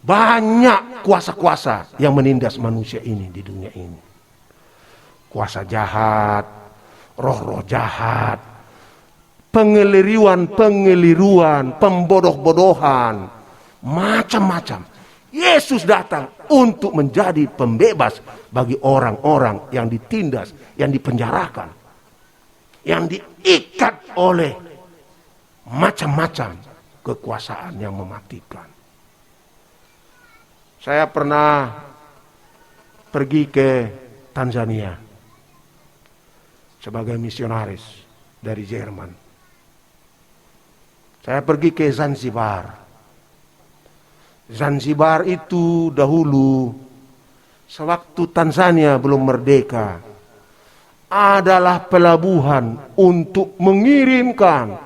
Banyak kuasa-kuasa yang menindas manusia ini di dunia ini. Kuasa jahat, roh-roh jahat, pengeliruan, pembodoh-bodohan, macam-macam. Yesus datang untuk menjadi pembebas bagi orang-orang yang ditindas, yang dipenjarakan, yang diikat oleh macam-macam kekuasaan yang mematikan. Saya pernah pergi ke Tanzania sebagai misionaris dari Jerman. Saya pergi ke Zanzibar. Zanzibar itu dahulu, sewaktu Tanzania belum merdeka, adalah pelabuhan untuk mengirimkan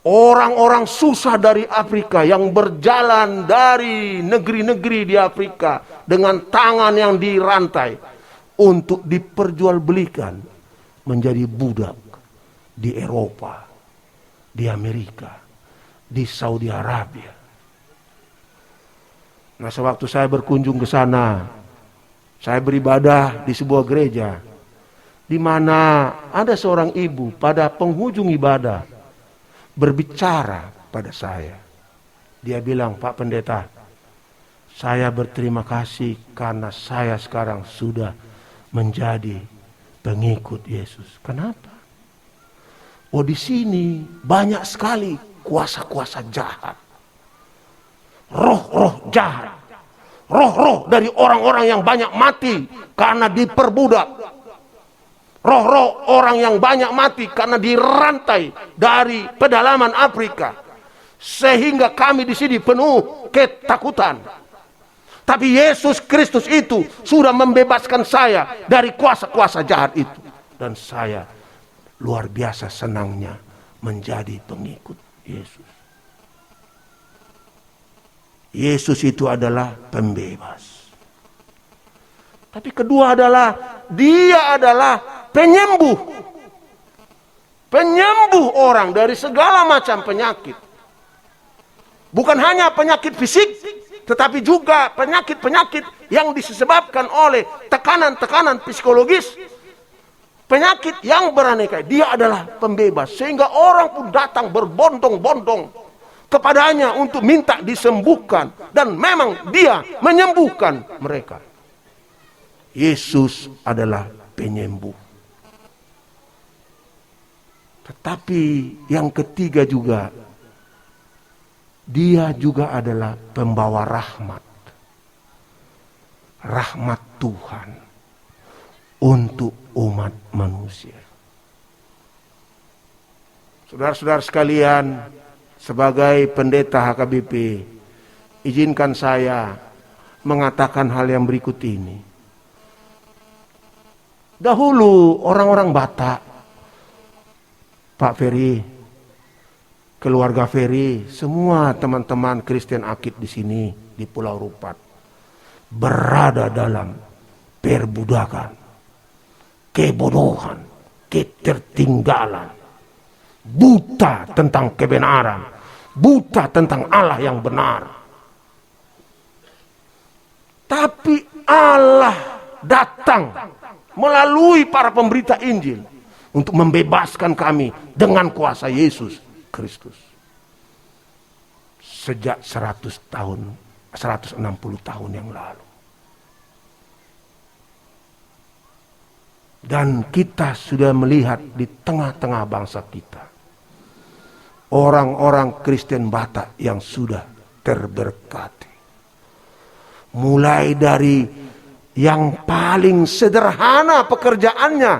orang-orang susah dari Afrika yang berjalan dari negeri-negeri di Afrika dengan tangan yang dirantai untuk diperjualbelikan menjadi budak di Eropa, di Amerika, di Saudi Arabia. Nah, sewaktu saya berkunjung ke sana, saya beribadah di sebuah gereja di mana ada seorang ibu pada penghujung ibadah berbicara pada saya. Dia bilang, "Pak Pendeta, saya berterima kasih karena saya sekarang sudah menjadi pengikut Yesus." Kenapa? Oh, di sini banyak sekali kuasa-kuasa jahat. Roh-roh jahat. Roh-roh dari orang-orang yang banyak mati karena diperbudak. Roh-roh orang yang banyak mati karena dirantai dari pedalaman Afrika. Sehingga kami di sini penuh ketakutan. Tapi Yesus Kristus itu sudah membebaskan saya dari kuasa-kuasa jahat itu. Dan saya luar biasa senangnya menjadi pengikut Yesus. Yesus itu adalah pembebas. Tapi kedua adalah, dia adalah penyembuh. Penyembuh orang dari segala macam penyakit. Bukan hanya penyakit fisik, tetapi juga penyakit-penyakit yang disebabkan oleh tekanan-tekanan psikologis. Penyakit yang beraneka. Dia adalah pembebas. Sehingga orang pun datang berbondong-bondong kepadanya untuk minta disembuhkan. Dan memang dia menyembuhkan mereka. Yesus adalah penyembuh. Tetapi yang ketiga juga, dia juga adalah pembawa rahmat. Rahmat Tuhan untuk umat manusia. Saudara-saudara sekalian, sebagai pendeta HKBP, izinkan saya mengatakan hal yang berikut ini. Dahulu orang-orang Batak, Pak Ferry, keluarga Ferry, semua teman-teman Kristen Akid di sini di Pulau Rupat berada dalam perbudakan, kebodohan, ketertinggalan, buta tentang kebenaran, buta tentang Allah yang benar. Tapi Allah datang melalui para pemberita Injil untuk membebaskan kami dengan kuasa Yesus Kristus. Sejak 160 tahun yang lalu. Dan kita sudah melihat di tengah-tengah bangsa kita orang-orang Kristen Batak yang sudah terberkati. Mulai dari yang paling sederhana pekerjaannya,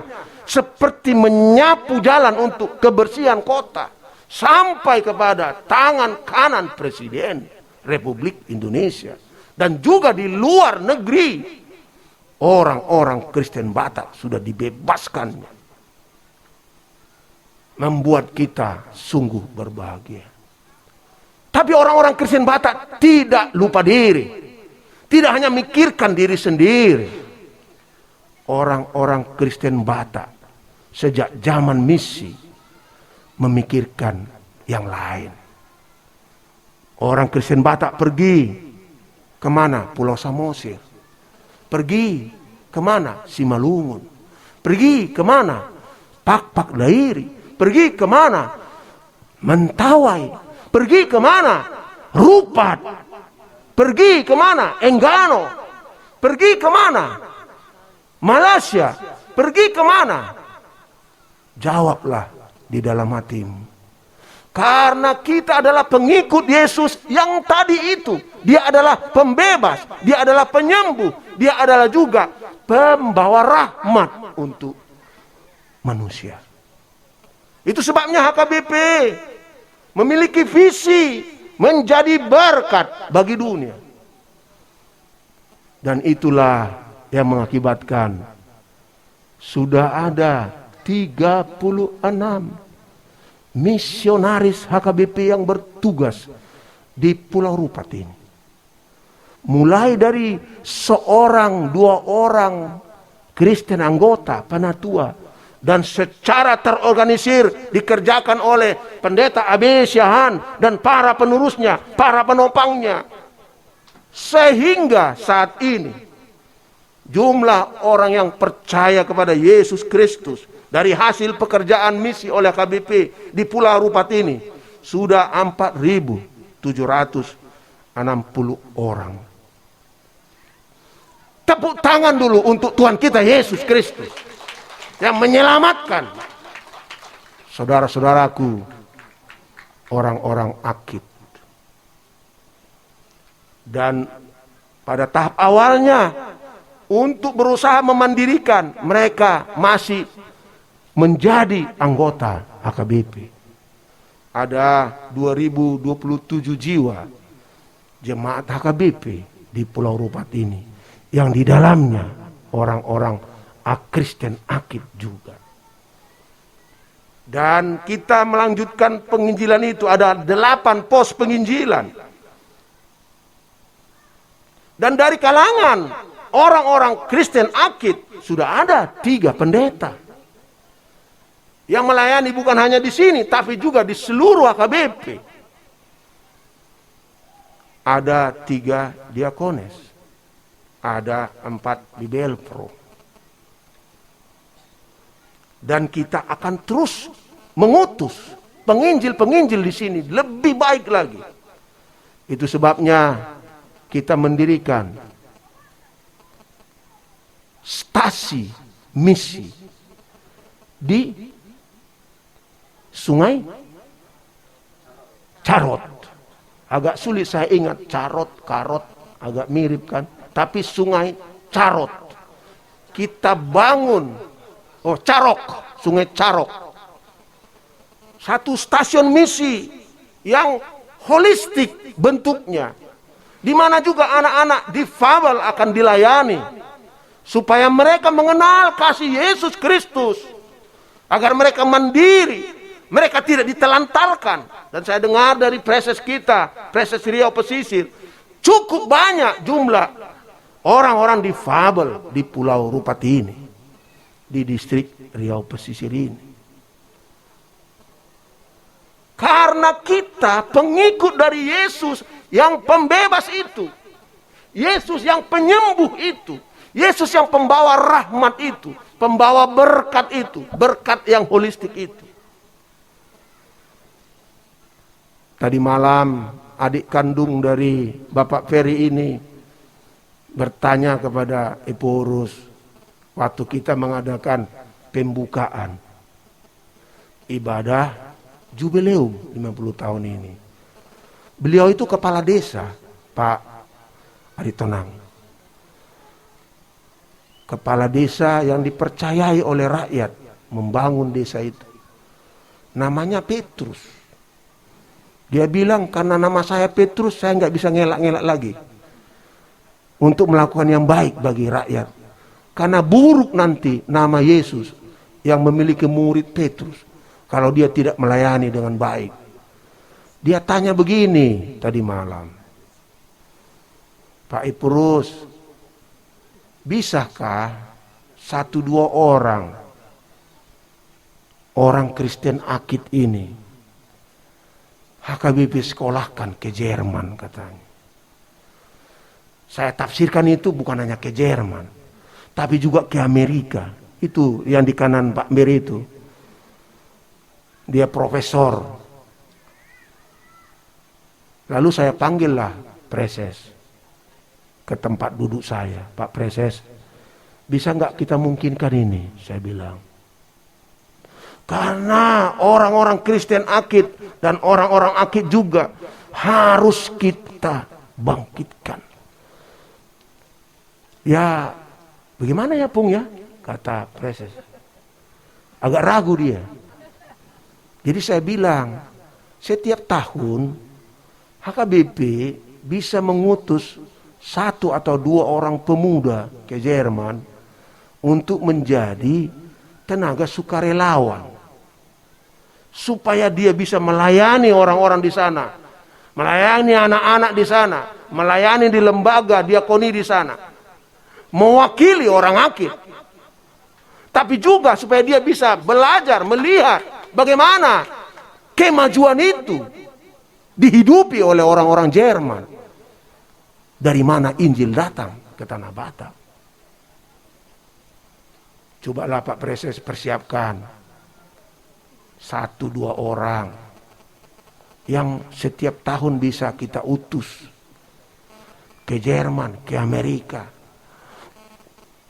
seperti menyapu jalan untuk kebersihan kota, sampai kepada tangan kanan Presiden Republik Indonesia. Dan juga di luar negeri, orang-orang Kristen Batak sudah dibebaskannya. Membuat kita sungguh berbahagia. Tapi orang-orang Kristen Batak tidak lupa diri. Tidak hanya mikirkan diri sendiri. Orang-orang Kristen Batak sejak zaman misi memikirkan yang lain. Orang Kristen Batak pergi Kemana? Pulau Samosir. Pergi kemana? Simalungun. Pergi kemana? Pak Dairi. Pergi kemana? Mentawai. Pergi kemana? Rupat. Pergi kemana? Enggano. Pergi kemana? Malaysia. Pergi kemana? Jawablah di dalam hatimu. Karena kita adalah pengikut Yesus yang tadi itu. Dia adalah pembebas. Dia adalah penyembuh. Dia adalah juga pembawa rahmat untuk manusia. Itu sebabnya HKBP memiliki visi menjadi berkat bagi dunia. Dan itulah yang mengakibatkan sudah ada 36 misionaris HKBP yang bertugas di Pulau Rupat ini. Mulai dari seorang, 2 orang Kristen anggota, penatua, dan secara terorganisir dikerjakan oleh pendeta AB Syahan dan para penerusnya, para penopangnya. Sehingga saat ini jumlah orang yang percaya kepada Yesus Kristus dari hasil pekerjaan misi oleh KBP di Pulau Rupat ini sudah 4.760 orang. Tepuk tangan dulu untuk Tuhan kita Yesus Kristus yang menyelamatkan saudara-saudaraku, orang-orang akid. Dan pada tahap awalnya untuk berusaha memandirikan, mereka masih menjadi anggota HKBP. Ada 2027 jiwa jemaat HKBP di Pulau Rupat ini, yang di dalamnya orang-orang Kristen akid juga. Dan kita melanjutkan penginjilan itu, ada 8 pos penginjilan. Dan dari kalangan orang-orang Kristen akid sudah ada 3 pendeta yang melayani bukan hanya di sini, tapi juga di seluruh HKBP. Ada 3 diakones, ada 4 di Belpro. Dan kita akan terus mengutus penginjil-penginjil di sini lebih baik lagi. Itu sebabnya kita mendirikan stasi misi di Sungai Carot. Agak sulit saya ingat, Carot, Karot, agak mirip kan? Tapi Sungai Carot. Kita bangun, Carok, Sungai Carok. Satu stasiun misi yang holistik bentuknya. Di mana juga anak-anak difabel akan dilayani. Supaya mereka mengenal kasih Yesus Kristus. Agar mereka mandiri. Mereka tidak ditelantarkan. Dan saya dengar dari preses kita, preses Riau Pesisir, cukup banyak jumlah orang-orang difabel di Pulau Rupat ini, di distrik Riau Pesisir ini. Karena kita pengikut dari Yesus yang pembebas itu, Yesus yang penyembuh itu, Yesus yang pembawa rahmat itu, pembawa berkat itu, berkat yang holistik itu. Tadi malam adik kandung dari Bapak Ferry ini bertanya kepada Eporus waktu kita mengadakan pembukaan ibadah jubileum 50 tahun ini. Beliau itu kepala desa, Pak Aritonang. Kepala desa yang dipercayai oleh rakyat membangun desa itu. Namanya Petrus. Dia bilang, karena nama saya Petrus, saya nggak bisa ngelak-ngelak lagi untuk melakukan yang baik bagi rakyat. Karena buruk nanti nama Yesus yang memiliki murid Petrus kalau dia tidak melayani dengan baik. Dia tanya begini tadi malam, Pak Ipurus, bisakah 1-2 orang Kristen akid ini HKBP sekolahkan ke Jerman, katanya. Saya tafsirkan itu bukan hanya ke Jerman, tapi juga ke Amerika. Itu yang di kanan Pak Mir itu. Dia profesor. Lalu saya panggillah Preses ke tempat duduk saya. Pak Preses, bisa nggak kita mungkinkan ini? Saya bilang. Karena orang-orang Kristen Akid dan orang-orang Akid juga harus kita bangkitkan. Ya, bagaimana ya Pung ya? Kata Preses. Agak ragu dia. Jadi saya bilang, setiap tahun HKBP bisa mengutus 1 atau 2 orang pemuda ke Jerman untuk menjadi tenaga sukarelawan. Supaya dia bisa melayani orang-orang di sana. Melayani anak-anak di sana. Melayani di lembaga diakoni di sana. Mewakili orang Akid. Tapi juga supaya dia bisa belajar, melihat bagaimana kemajuan itu dihidupi oleh orang-orang Jerman. Dari mana Injil datang ke Tanah Batak. Cobalah Pak Preses persiapkan 1-2 orang yang setiap tahun bisa kita utus ke Jerman, ke Amerika.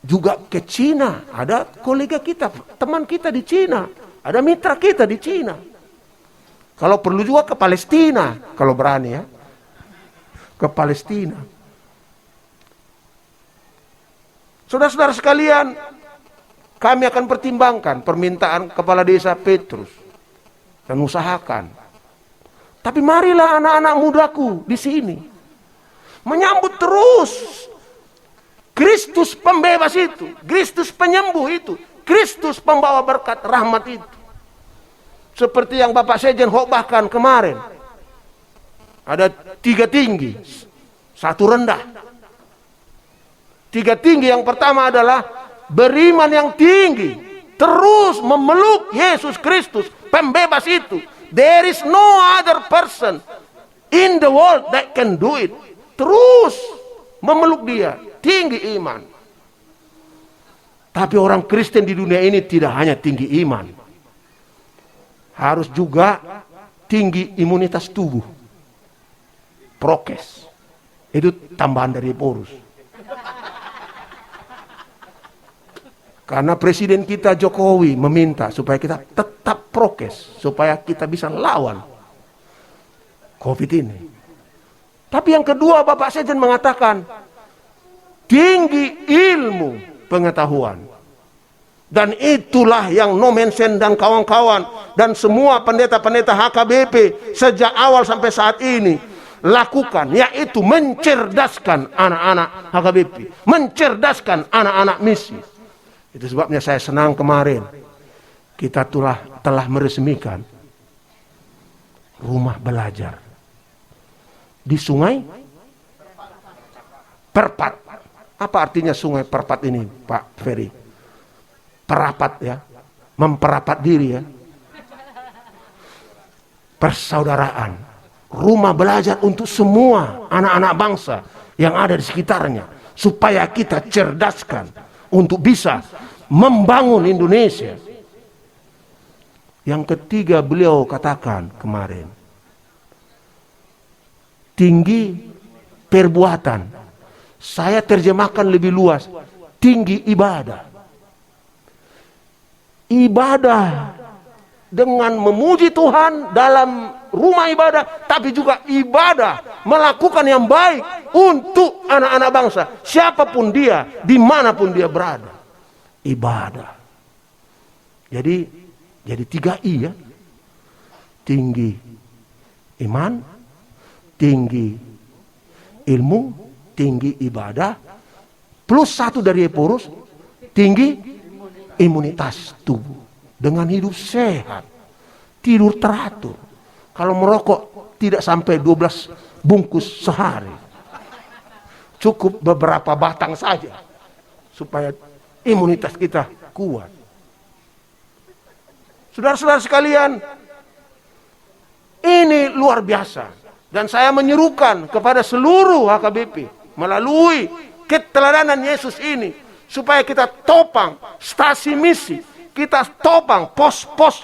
Juga ke Cina, ada kolega kita, teman kita di Cina, ada mitra kita di Cina. Kalau perlu juga ke Palestina, kalau berani ya, ke Palestina. Saudara-saudara sekalian, kami akan pertimbangkan permintaan Kepala Desa Petrus dan usahakan. Tapi marilah anak-anak mudaku di sini menyambut terus Kristus pembebas itu, Kristus penyembuh itu, Kristus pembawa berkat rahmat itu. Seperti yang Bapak Sejen khotbahkan kemarin. Ada 3 tinggi, 1 rendah. 3 tinggi yang pertama adalah beriman yang tinggi, terus memeluk Yesus Kristus, pembebas itu. There is no other person in the world that can do it. Terus memeluk dia. Tinggi iman. Tapi orang Kristen di dunia ini tidak hanya tinggi iman. Harus juga tinggi imunitas tubuh. Prokes. Itu tambahan dari Porus. Karena Presiden kita Jokowi meminta supaya kita tetap prokes. Supaya kita bisa lawan COVID ini. Tapi yang kedua Bapak Sejen mengatakan, tinggi ilmu pengetahuan. Dan itulah yang Nomensen dan kawan-kawan dan semua pendeta-pendeta HKBP sejak awal sampai saat ini lakukan, yaitu mencerdaskan anak-anak HKBP, mencerdaskan anak-anak misi. Itu sebabnya saya senang kemarin kita telah meresmikan rumah belajar di Sungai Perpat. Apa artinya Sungai Perpat ini, Pak Ferry? Perapat ya, memperapat diri ya. Persaudaraan, rumah belajar untuk semua anak-anak bangsa yang ada di sekitarnya, supaya kita cerdaskan untuk bisa membangun Indonesia. Yang ketiga beliau katakan kemarin, tinggi perbuatan. Saya terjemahkan lebih luas, tinggi ibadah. Ibadah dengan memuji Tuhan dalam rumah ibadah, tapi juga ibadah melakukan yang baik untuk anak-anak bangsa, siapapun dia, dimanapun dia berada. Ibadah. Jadi 3 I ya. Tinggi iman, tinggi ilmu, tinggi ibadah, plus 1 dari Porus, tinggi imunitas tubuh. Dengan hidup sehat, tidur teratur. Kalau merokok tidak sampai 12 bungkus sehari, cukup beberapa batang saja supaya imunitas kita kuat. Saudara-saudara sekalian, ini luar biasa. Dan saya menyerukan kepada seluruh HKBP melalui keteladanan Yesus ini, supaya kita topang stasi misi, kita topang pos-pos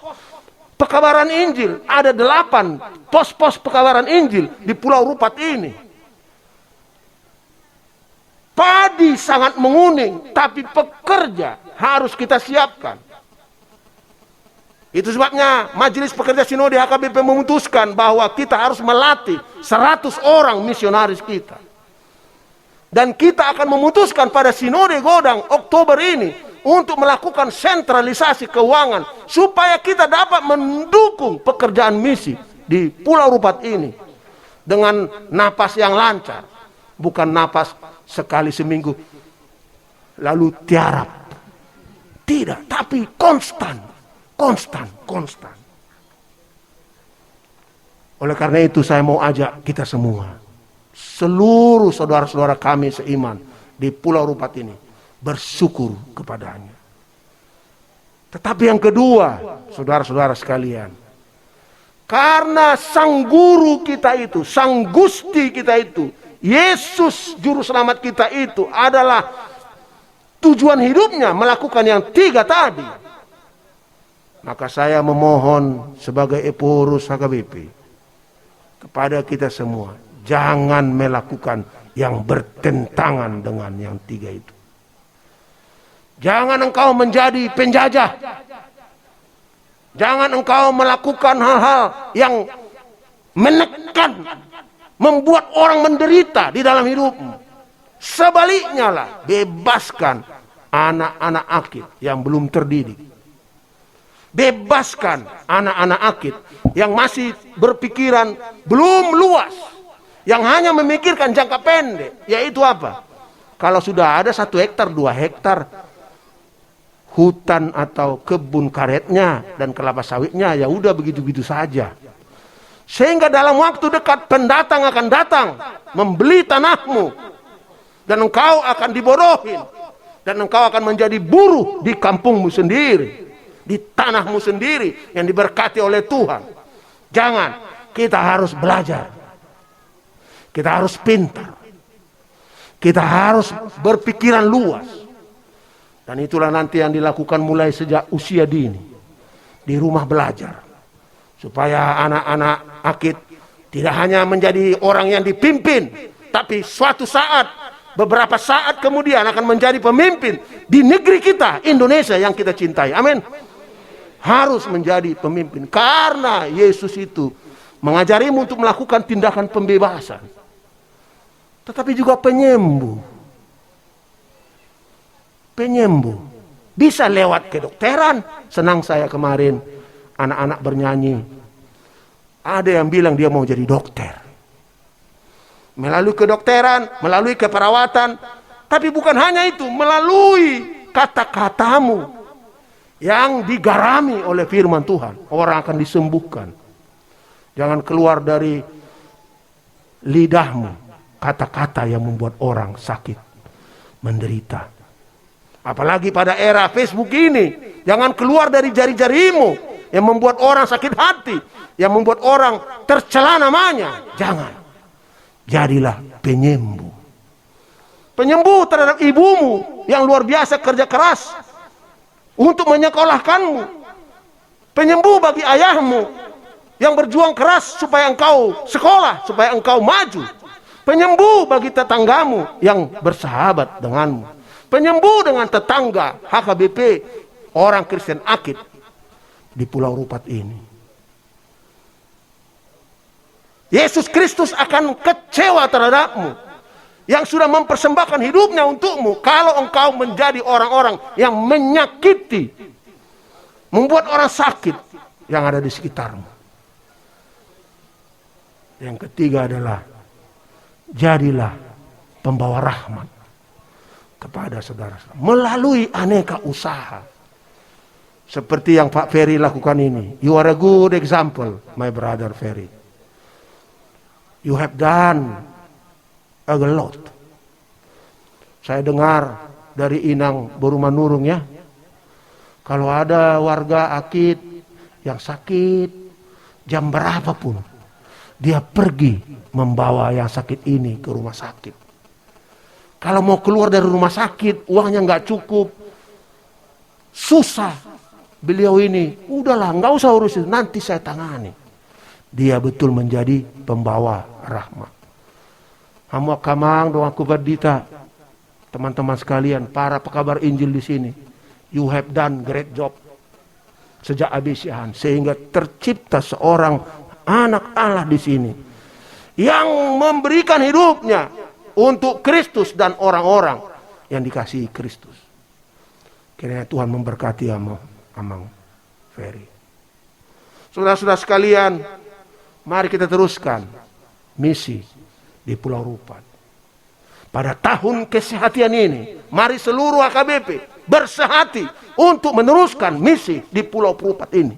pekabaran Injil. Ada 8 pos-pos pekabaran Injil di Pulau Rupat ini. Padi sangat menguning, tapi pekerja harus kita siapkan. Itu sebabnya Majelis Pekerja Sinode HKBP memutuskan bahwa kita harus melatih 100 orang misionaris kita. Dan kita akan memutuskan pada Sinode Godang Oktober ini untuk melakukan sentralisasi keuangan supaya kita dapat mendukung pekerjaan misi di Pulau Rupat ini dengan napas yang lancar, bukan napas sekali seminggu lalu tiarap. Tidak, tapi konstan. Oleh karena itu saya mau ajak kita semua, seluruh saudara-saudara kami seiman di Pulau Rupat ini, bersyukur kepadanya. Tetapi yang kedua, saudara-saudara sekalian, karena sang guru kita itu, sang Gusti kita itu, Yesus juru selamat kita itu adalah tujuan hidupnya melakukan yang 3 tadi. Maka saya memohon sebagai Eporus HKBP kepada kita semua, jangan melakukan yang bertentangan dengan yang 3 itu. Jangan engkau menjadi penjajah. Jangan engkau melakukan hal-hal yang menekan, membuat orang menderita di dalam hidupmu. Sebaliknya lah, bebaskan anak-anak akid yang belum terdidik. Bebaskan anak-anak akid yang masih berpikiran belum luas, yang hanya memikirkan jangka pendek, yaitu apa? Kalau sudah ada 1 hektar, 2 hektar hutan atau kebun karetnya dan kelapa sawitnya, ya udah begitu-begitu saja. Sehingga dalam waktu dekat pendatang akan datang membeli tanahmu, dan engkau akan dibodohin, dan engkau akan menjadi buruh di kampungmu sendiri, di tanahmu sendiri yang diberkati oleh Tuhan. Jangan, kita harus belajar, kita harus pintar, kita harus berpikiran luas. Dan itulah nanti yang dilakukan mulai sejak usia dini di rumah belajar, supaya anak-anak akid tidak hanya menjadi orang yang dipimpin, tapi suatu saat, beberapa saat kemudian akan menjadi pemimpin di negeri kita Indonesia yang kita cintai. Amin. Harus menjadi pemimpin, karena Yesus itu mengajarimu untuk melakukan tindakan pembebasan, tetapi juga penyembuh. Bisa lewat kedokteran. Senang saya kemarin anak-anak bernyanyi, ada yang bilang dia mau jadi dokter. Melalui kedokteran, melalui keperawatan. Tapi bukan hanya itu, melalui kata-katamu yang digarami oleh firman Tuhan, orang akan disembuhkan. Jangan keluar dari lidahmu kata-kata yang membuat orang sakit, menderita. Apalagi pada era Facebook ini, jangan keluar dari jari-jarimu yang membuat orang sakit hati, yang membuat orang tercela namanya. Jangan. Jadilah penyembuh. Penyembuh terhadap ibumu yang luar biasa kerja keras untuk menyekolahkanmu. Penyembuh bagi ayahmu yang berjuang keras supaya engkau sekolah, supaya engkau maju. Penyembuh bagi tetanggamu yang bersahabat denganmu. Penyembuh dengan tetangga HKBP, orang Kristen akid di Pulau Rupat ini. Yesus Kristus akan kecewa terhadapmu yang sudah mempersembahkan hidupnya untukmu kalau engkau menjadi orang-orang yang menyakiti, membuat orang sakit yang ada di sekitarmu. Yang ketiga adalah, jadilah pembawa rahmat kepada saudara melalui aneka usaha. Seperti yang Pak Ferry lakukan ini. You are a good example, my brother Ferry. You have done a lot. Saya dengar dari Inang Borumanurung ya, kalau ada warga akid yang sakit, jam berapapun dia pergi membawa yang sakit ini ke rumah sakit. Kalau mau keluar dari rumah sakit, uangnya nggak cukup, susah. Beliau ini, udahlah, nggak usah urusin, nanti saya tangani. Dia betul menjadi pembawa rahmat. Hamu kamang doang kubadita, teman-teman sekalian, para pekabar Injil di sini, you have done great job sejak abisihan, sehingga tercipta seorang anak Allah di sini yang memberikan hidupnya untuk Kristus dan orang-orang yang dikasihi Kristus. Kiranya Tuhan memberkati Amang Ferry. Saudara-saudara sekalian, mari kita teruskan misi di Pulau Rupat. Pada tahun kesehatan ini, mari seluruh HKBP bersehati untuk meneruskan misi di Pulau Rupat ini.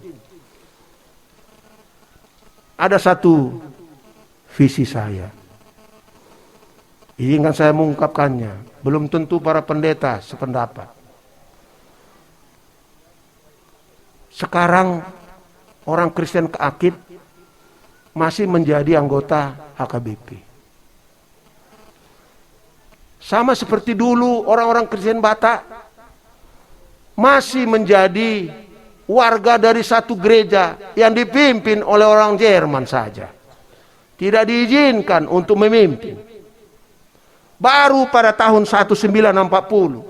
Ada satu visi saya. Izinkan saya mengungkapkannya. Belum tentu para pendeta sependapat. Sekarang orang Kristen keakit masih menjadi anggota HKBP. Sama seperti dulu orang-orang Kristen Batak masih menjadi warga dari satu gereja yang dipimpin oleh orang Jerman saja. Tidak diizinkan untuk memimpin. Baru pada tahun 1940,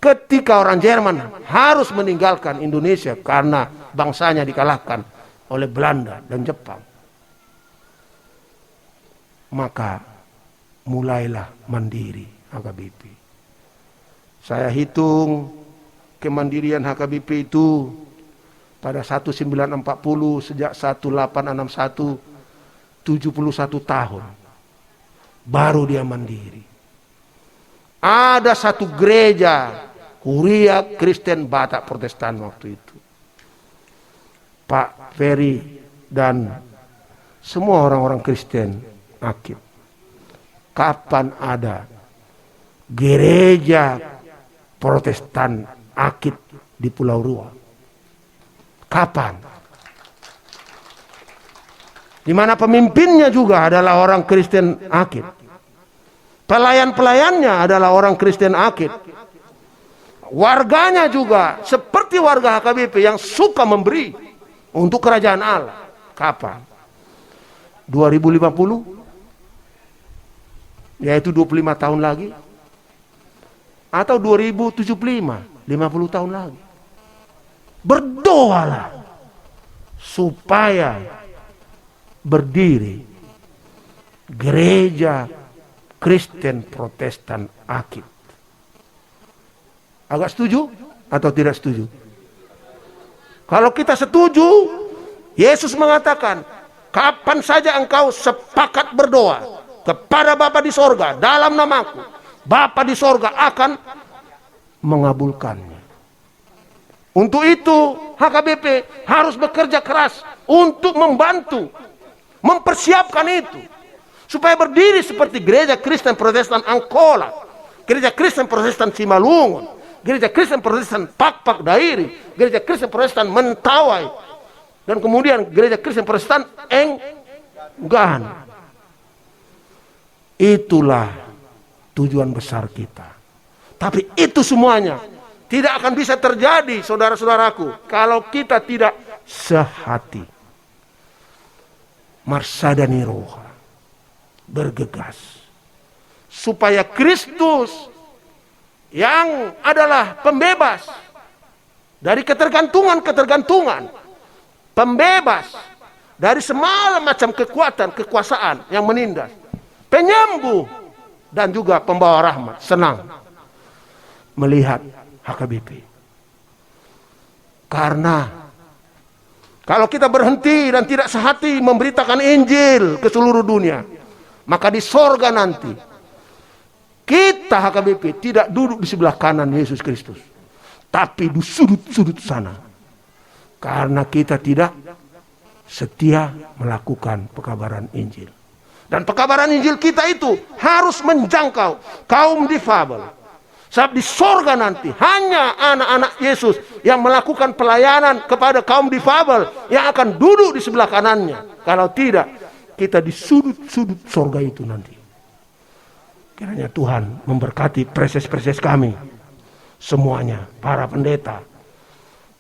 ketika orang Jerman harus meninggalkan Indonesia karena bangsanya dikalahkan oleh Belanda dan Jepang, maka mulailah mandiri HKBP. Saya hitung kemandirian HKBP itu pada 1940 sejak 1861, 71 tahun baru dia mandiri. Ada satu gereja Huria Kristen Batak Protestan waktu itu. Pak Ferry dan semua orang-orang Kristen akib. Kapan ada gereja Protestan akib di Pulau Rua? Kapan? Di mana pemimpinnya juga adalah orang Kristen akid. Pelayan-pelayannya adalah orang Kristen akid. Warganya juga seperti warga HKBP yang suka memberi untuk kerajaan Allah. Kapan? 2050? Yaitu 25 tahun lagi? Atau 2075? 50 tahun lagi? Berdoalah supaya berdiri gereja Kristen Protestan akid. Agak setuju atau tidak setuju? Kalau kita setuju, Yesus mengatakan, kapan saja engkau sepakat berdoa kepada Bapa di sorga dalam namaku, Bapa di sorga akan mengabulkannya. Untuk itu HKBP harus bekerja keras untuk membantu, mempersiapkan itu, supaya berdiri seperti gereja Kristen Protestan Angkola, gereja Kristen Protestan Simalungun, gereja Kristen Protestan Pak Dairi, gereja Kristen Protestan Mentawai, dan kemudian gereja Kristen Protestan Enggan. Itulah tujuan besar kita. Tapi itu semuanya tidak akan bisa terjadi, saudara-saudaraku, kalau kita tidak sehati. Marsadani roha, bergegas, supaya Kristus yang adalah pembebas dari ketergantungan, pembebas dari semua macam kekuasaan yang menindas, penyembuh dan juga pembawa rahmat, senang melihat HKBP. Karena kalau kita berhenti dan tidak sehati memberitakan Injil ke seluruh dunia, maka di sorga nanti kita HKBP tidak duduk di sebelah kanan Yesus Kristus, tapi di sudut-sudut sana, karena kita tidak setia melakukan pekabaran Injil. Dan pekabaran Injil kita itu harus menjangkau kaum difabel. Sebab di sorga nanti hanya anak-anak Yesus yang melakukan pelayanan kepada kaum difabel yang akan duduk di sebelah kanannya. Kalau tidak, kita di sudut-sudut sorga itu nanti. Kiranya Tuhan memberkati preses-preses kami semuanya, para pendeta,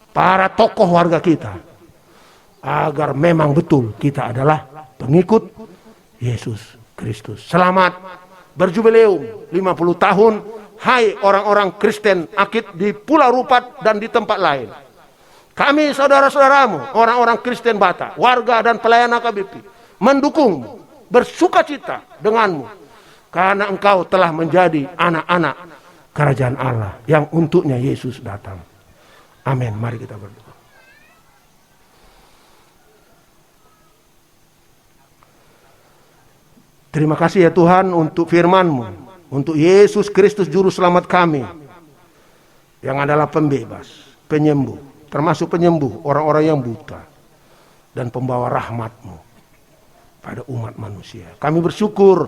para tokoh warga kita, agar memang betul kita adalah pengikut Yesus Kristus. Selamat berjubileum 50 tahun, hai orang-orang Kristen Akit di Pulau Rupat dan di tempat lain. Kami saudara-saudaramu, orang-orang Kristen Batak, warga dan pelayan HKBP, mendukungmu, bersukacita denganmu, karena engkau telah menjadi anak-anak kerajaan Allah yang untuknya Yesus datang. Amin. Mari kita berdoa. Terima kasih ya Tuhan untuk firman-Mu, untuk Yesus Kristus Juru Selamat kami, yang adalah pembebas, penyembuh, termasuk penyembuh orang-orang yang buta, dan pembawa rahmat-Mu pada umat manusia. Kami bersyukur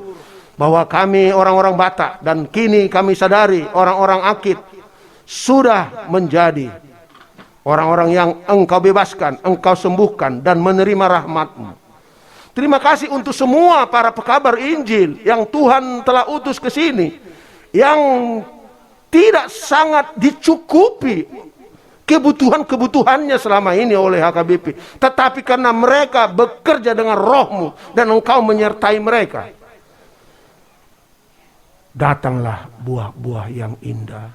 bahwa kami orang-orang Batak, dan kini kami sadari orang-orang Akit sudah menjadi orang-orang yang Engkau bebaskan, Engkau sembuhkan, dan menerima rahmat-Mu. Terima kasih untuk semua para pekabar Injil yang Tuhan telah utus ke sini, yang tidak sangat dicukupi kebutuhan-kebutuhannya selama ini oleh HKBP, tetapi karena mereka bekerja dengan Roh-Mu dan Engkau menyertai mereka, datanglah buah-buah yang indah.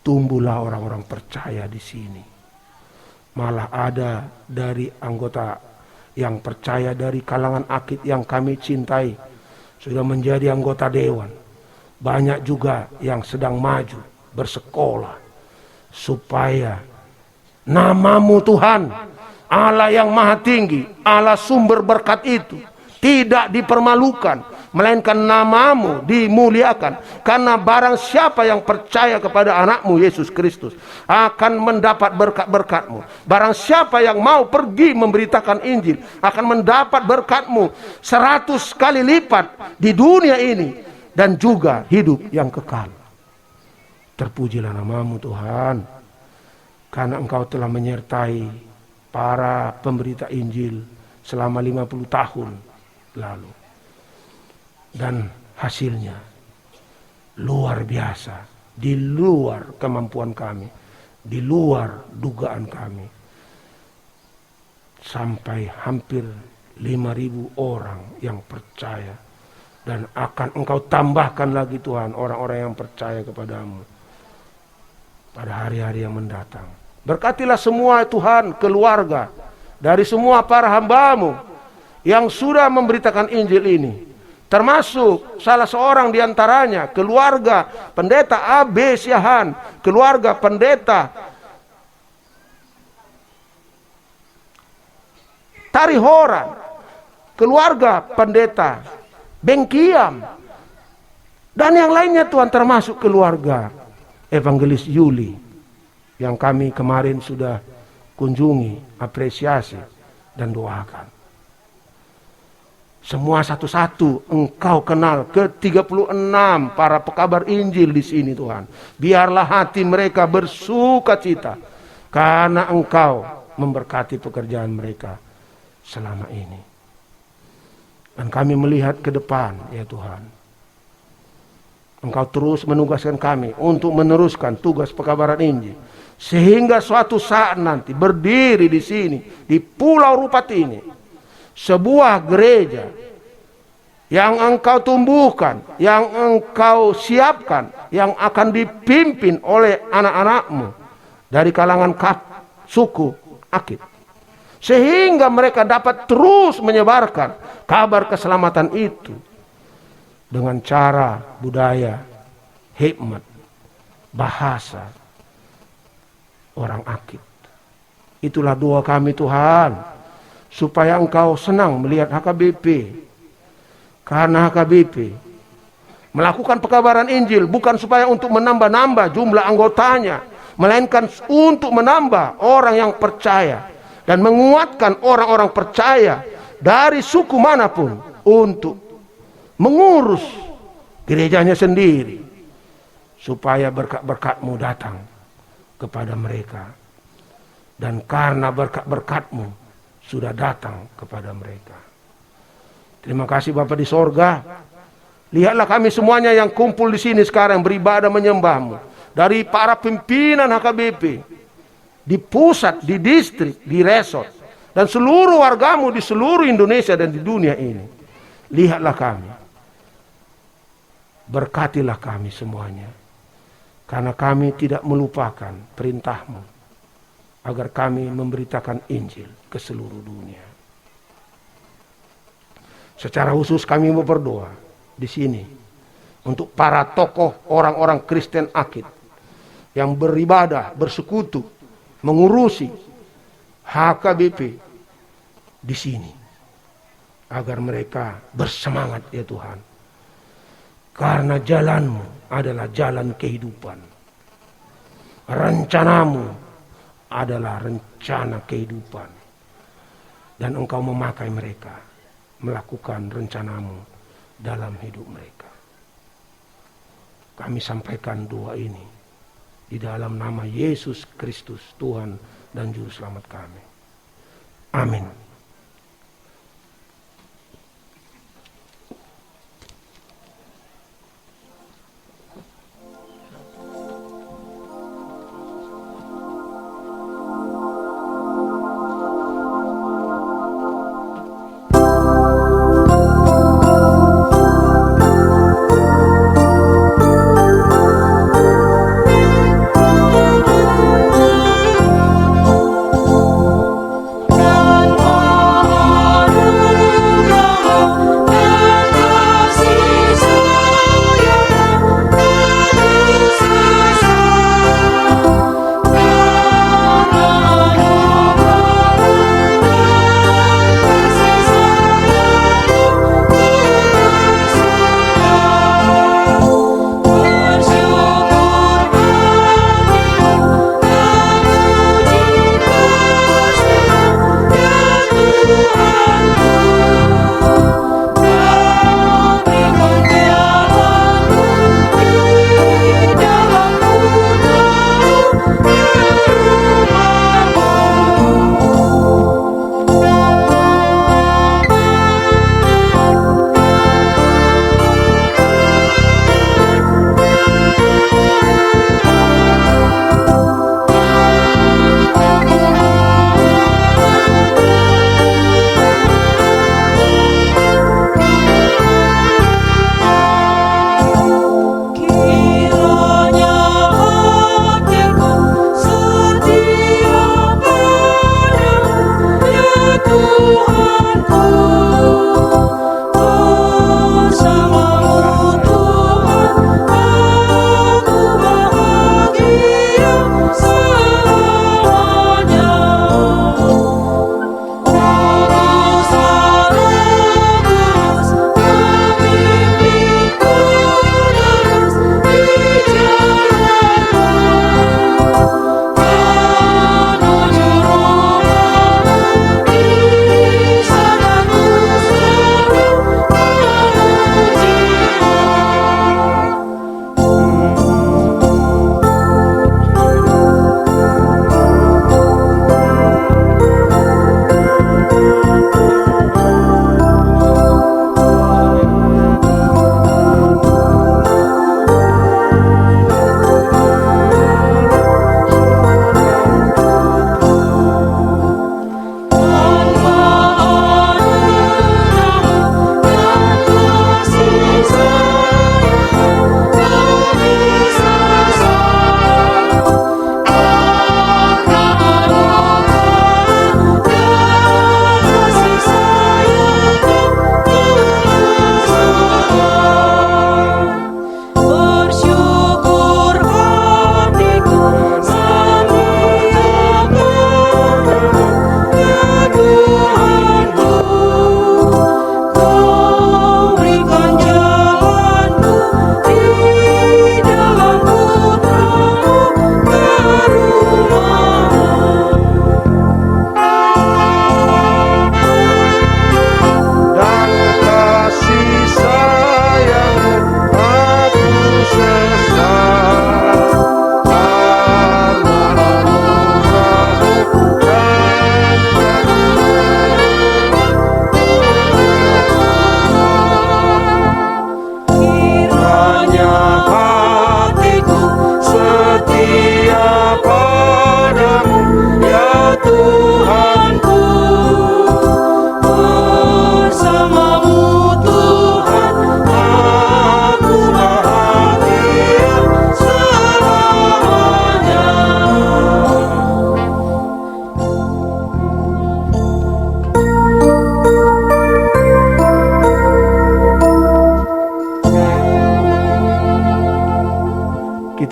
Tumbuhlah orang-orang percaya di sini. Malah ada dari anggota yang percaya dari kalangan Akit yang kami cintai, sudah menjadi anggota dewan. Banyak juga yang sedang maju, bersekolah, supaya nama-Mu Tuhan, Allah yang maha tinggi, Allah sumber berkat itu, tidak dipermalukan, melainkan nama-Mu dimuliakan. Karena barang siapa yang percaya kepada anak-Mu Yesus Kristus akan mendapat berkat-berkat-Mu. Barang siapa yang mau pergi memberitakan Injil akan mendapat berkat-Mu 100 kali lipat di dunia ini dan juga hidup yang kekal. Terpujilah nama-Mu Tuhan, karena Engkau telah menyertai para pemberita Injil selama 50 tahun lalu. Dan hasilnya luar biasa, di luar kemampuan kami, di luar dugaan kami. Sampai hampir 5.000 orang yang percaya, dan akan Engkau tambahkan lagi Tuhan orang-orang yang percaya kepadamu pada hari-hari yang mendatang. Berkatilah semua Tuhan keluarga dari semua para hamba-Mu yang sudah memberitakan Injil ini, termasuk salah seorang diantaranya keluarga pendeta A.B. Siahan, keluarga pendeta Tarihoran, keluarga pendeta Bengkiam, dan yang lainnya Tuhan, termasuk keluarga Evangelis Yuli yang kami kemarin sudah kunjungi, apresiasi dan doakan. Semua satu-satu Engkau kenal, ke 36 para pekabar Injil di sini Tuhan. Biarlah hati mereka bersukacita karena Engkau memberkati pekerjaan mereka selama ini. Dan kami melihat ke depan ya Tuhan, Engkau terus menugaskan kami untuk meneruskan tugas pekabaran Injil, sehingga suatu saat nanti berdiri di sini, di Pulau Rupat ini, sebuah gereja yang Engkau tumbuhkan, yang Engkau siapkan, yang akan dipimpin oleh anak-anak-Mu dari kalangan suku Akit, sehingga mereka dapat terus menyebarkan kabar keselamatan itu dengan cara, budaya, hikmat, bahasa orang Akit. Itulah doa kami Tuhan, supaya Engkau senang melihat HKBP. Karena HKBP melakukan pekabaran Injil bukan supaya untuk menambah-nambah jumlah anggotanya, melainkan untuk menambah orang yang percaya dan menguatkan orang-orang percaya dari suku manapun untuk mengurus gerejanya sendiri, supaya berkat-berkat-Mu datang kepada mereka. Dan karena berkat-berkat-Mu sudah datang kepada mereka. Terima kasih Bapa di sorga, Lihatlah kami semuanya yang kumpul di sini sekarang beribadah menyembah-Mu. Dari para pimpinan HKBP, di pusat, di distrik, di resort, dan seluruh warga-Mu di seluruh Indonesia dan di dunia ini. Lihatlah kami. Berkatilah kami semuanya. Karena kami tidak melupakan perintah-Mu agar kami memberitakan Injil ke seluruh dunia. Secara khusus kami berdoa di sini untuk para tokoh orang-orang Kristen akid yang beribadah, bersekutu, mengurusi HKBP di sini, agar mereka bersemangat ya Tuhan, karena jalan-Mu adalah jalan kehidupan, rencana-Mu adalah rencana kehidupan, dan Engkau memakai mereka melakukan rencana-Mu dalam hidup mereka. Kami sampaikan doa ini di dalam nama Yesus Kristus, Tuhan dan Juru Selamat kami. Amin. Dan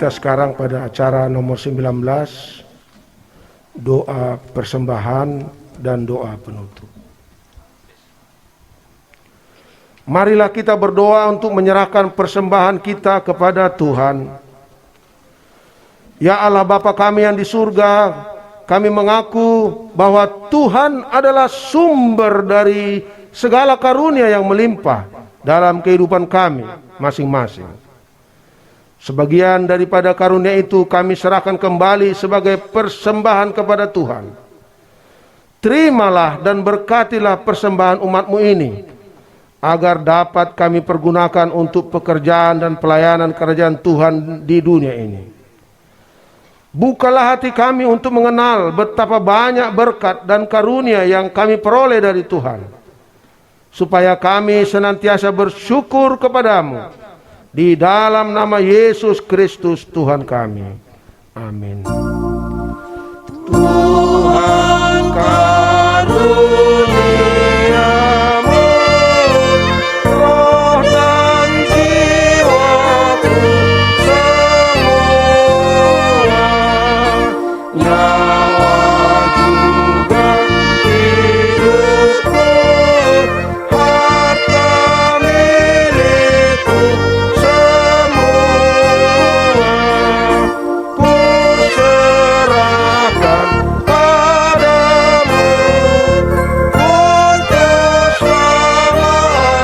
kita sekarang pada acara nomor 19, doa persembahan dan doa penutup. Marilah kita berdoa untuk menyerahkan persembahan kita kepada Tuhan. Ya Allah Bapa kami yang di surga, kami mengaku bahwa Tuhan adalah sumber dari segala karunia yang melimpah dalam kehidupan kami masing-masing. Sebagian daripada karunia itu kami serahkan kembali sebagai persembahan kepada Tuhan. Terimalah dan berkatilah persembahan umat-Mu ini, agar dapat kami pergunakan untuk pekerjaan dan pelayanan kerajaan Tuhan di dunia ini. Bukalah hati kami untuk mengenal betapa banyak berkat dan karunia yang kami peroleh dari Tuhan, supaya kami senantiasa bersyukur kepadamu. Di dalam nama Yesus Kristus Tuhan kami. Amin. Tuhan karuniamu roh dan jiwaku semua, nyawa juga hidupku, harta milikku semua, ku serahkan padamu untuk selama-lamanya.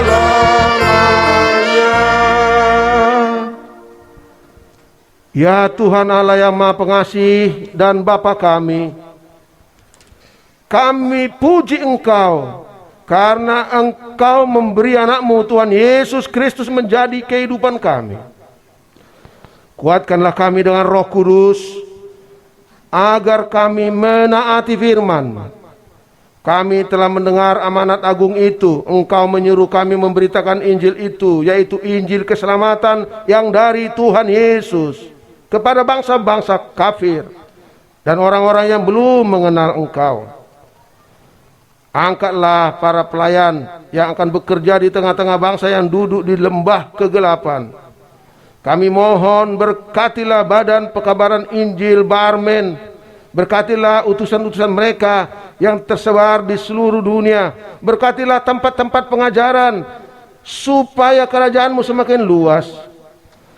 Ya Tuhan Allah yang Maha Pengasih dan Bapa kami puji Engkau karena Engkau memberi anak-Mu Tuhan Yesus Kristus menjadi kehidupan kami. Kuatkanlah kami dengan Roh Kudus agar kami menaati firman. Kami telah mendengar amanat agung itu. Engkau menyuruh kami memberitakan Injil itu, yaitu Injil keselamatan yang dari Tuhan Yesus kepada bangsa-bangsa kafir dan orang-orang yang belum mengenal Engkau. Angkatlah para pelayan yang akan bekerja di tengah-tengah bangsa yang duduk di lembah kegelapan. Kami mohon berkatilah badan pekabaran Injil Barmen. Berkatilah utusan-utusan mereka yang tersebar di seluruh dunia. Berkatilah tempat-tempat pengajaran supaya kerajaan-Mu semakin luas.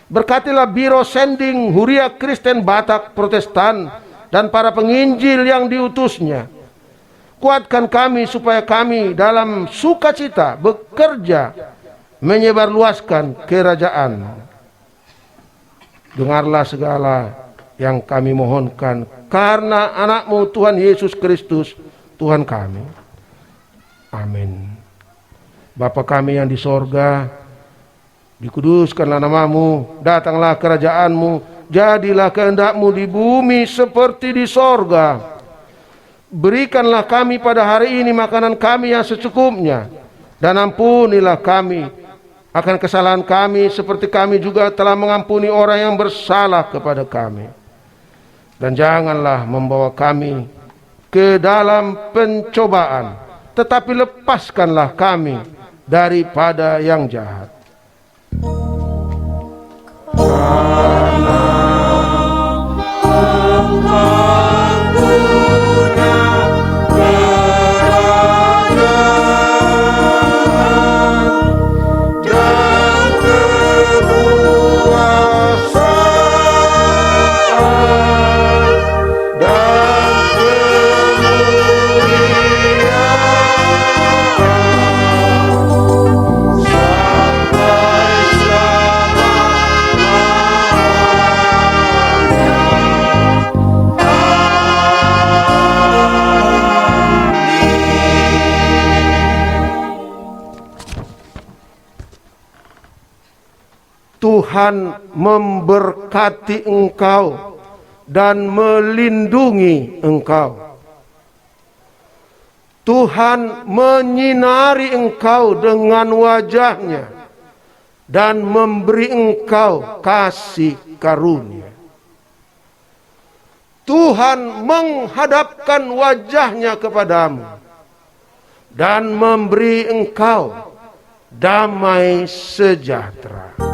Berkatilah Biro Sending Huria Kristen Batak Protestan dan para penginjil yang diutusnya. Kuatkan kami supaya kami dalam sukacita bekerja menyebarluaskan kerajaan. Dengarlah segala yang kami mohonkan karena anak-Mu Tuhan Yesus Kristus Tuhan kami. Amin. Bapa kami yang di sorga, dikuduskanlah nama-Mu, datanglah kerajaan-Mu, jadilah kehendak-Mu di bumi seperti di sorga. Berikanlah kami pada hari ini makanan kami yang secukupnya, dan ampunilah kami akan kesalahan kami seperti kami juga telah mengampuni orang yang bersalah kepada kami. Dan janganlah membawa kami ke dalam pencobaan, tetapi lepaskanlah kami daripada yang jahat. Karena Tuhan memberkati engkau dan melindungi engkau. Tuhan menyinari engkau dengan wajah-Nya dan memberi engkau kasih karunia. Tuhan menghadapkan wajah-Nya kepadamu dan memberi engkau damai sejahtera.